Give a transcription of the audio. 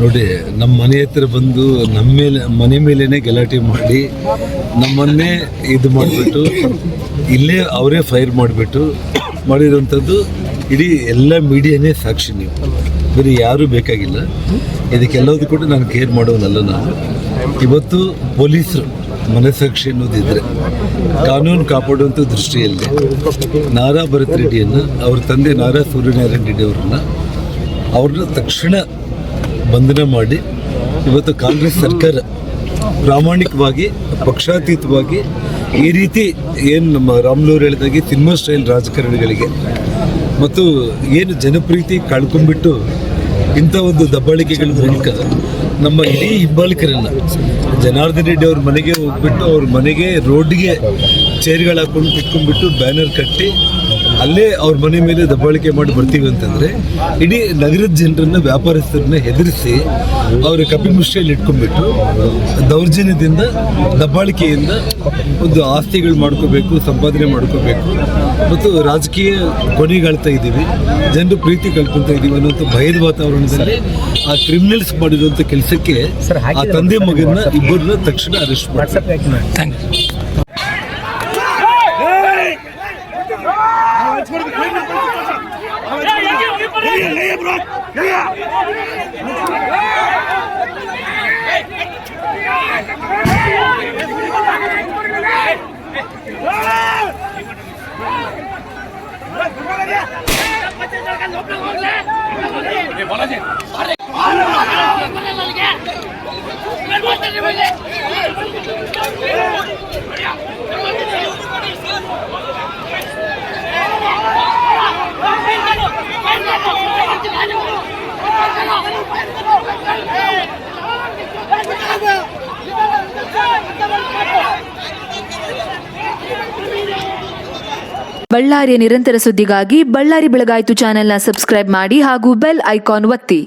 ನೋಡಿ, ನಮ್ಮ ಮನೆ ಹತ್ರ ಬಂದು ಮನೆ ಮೇಲೇ ಗಲಾಟೆ ಮಾಡಿ ನಮ್ಮನ್ನೇ ಇದು ಮಾಡಿಬಿಟ್ಟು ಇಲ್ಲೇ ಅವರೇ ಫೈರ್ ಮಾಡಿರೋಂಥದ್ದು ಇಡೀ ಎಲ್ಲ ಮೀಡಿಯಾನೇ ಸಾಕ್ಷಿ. ನೀವು ಬೇರೆ ಯಾರೂ ಬೇಕಾಗಿಲ್ಲ ಇದಕ್ಕೆಲ್ಲದೂ ಕೂಡ ನಾನು ಕೇರ್ ಮಾಡೋನಲ್ಲ. ನಾನು ಇವತ್ತು ಪೊಲೀಸರು ಮನಸ್ಸಾಕ್ಷಿ ಅನ್ನೋದಿದ್ರೆ ಕಾನೂನು ಕಾಪಾಡುವಂಥ ದೃಷ್ಟಿಯಲ್ಲಿ ನಾರಾ ಭರತ್ ರೆಡ್ಡಿಯನ್ನು, ಅವ್ರ ತಂದೆ ನಾರಾ ಸೂರ್ಯನಾರಾಯಣ ರೆಡ್ಡಿ ಅವ್ರನ್ನ ತಕ್ಷಣ ಬಂಧನ ಮಾಡಿ ಇವತ್ತು ಕಾಂಗ್ರೆಸ್ ಸರ್ಕಾರ ಪ್ರಾಮಾಣಿಕವಾಗಿ ಪಕ್ಷಾತೀತವಾಗಿ ಈ ರೀತಿ ಏನು ನಮ್ಮ ರಾಮ್ಲೂರ್ ಹೇಳಿದಾಗೆ ಸಿನಿಮಾ ಸ್ಟೈಲ್ ರಾಜಕಾರಣಿಗಳಿಗೆ ಮತ್ತು ಏನು ಜನಪ್ರೀತಿ ಕಳ್ಕೊಂಡ್ಬಿಟ್ಟು ಇಂಥ ಒಂದು ದಬ್ಬಾಳಿಕೆಗಳ ಮೂಲಕ ನಮ್ಮ ಇಡೀ ಹಿಂಬಾಲಿಕರನ್ನು ಜನಾರ್ದನ್ ರೆಡ್ಡಿ ಅವ್ರ ಮನೆಗೆ ಹೋಗ್ಬಿಟ್ಟು ಅವ್ರ ಮನೆಗೆ ರೋಡ್ಗೆ ಚೇರ್ಗಳು ಹಾಕೊಂಡು ಕುತ್ಕೊಂಡ್ಬಿಟ್ಟು ಬ್ಯಾನರ್ ಕಟ್ಟಿ ಅಲ್ಲೇ ಅವ್ರ ಮನೆ ಮೇಲೆ ದಬ್ಬಾಳಿಕೆ ಮಾಡಿ ಬರ್ತೀವಿ ಅಂತಂದರೆ ಇಡೀ ನಗರದ ಜನರನ್ನ, ವ್ಯಾಪಾರಸ್ಥರನ್ನ ಹೆದರಿಸಿ ಅವ್ರ ಕಪಿಮುಷ್ಟಿಯಲ್ಲಿ ಇಟ್ಕೊಂಡ್ಬಿಟ್ಟು ದೌರ್ಜನ್ಯದಿಂದ, ದಬ್ಬಾಳಿಕೆಯಿಂದ ಒಂದು ಆಸ್ತಿಗಳು ಮಾಡ್ಕೋಬೇಕು, ಸಂಪಾದನೆ ಮಾಡ್ಕೋಬೇಕು ಮತ್ತು ರಾಜಕೀಯ ಕೊನೆಗಾಳ್ತಾ ಇದ್ದೀವಿ, ಜನರು ಪ್ರೀತಿ ಕಳ್ಕೊತಾ ಇದ್ದೀವಿ ಅನ್ನೋಂಥ ಭಯದ ವಾತಾವರಣದಲ್ಲಿ ಆ ಕ್ರಿಮಿನಲ್ಸ್ ಮಾಡಿರುವಂಥ ಕೆಲಸಕ್ಕೆ ಆ ತಂದೆ ಮಗನ ಇಬ್ಬರನ್ನ ತಕ್ಷಣ ಅರೆಸ್ಟ್ ಮಾಡ್ತಾರೆ. ಬಳ್ಳಾರಿಯ ನಿರಂತರ ಸುದ್ದಿಗಾಗಿ ಬಳ್ಳಾರಿ ಬೆಳಗಾಯಿತು ಚಾನೆಲ್ನ ಸಬ್ಸ್ಕ್ರೈಬ್ ಮಾಡಿ ಹಾಗೂ ಬೆಲ್ ಐಕಾನ್ ಒತ್ತಿ.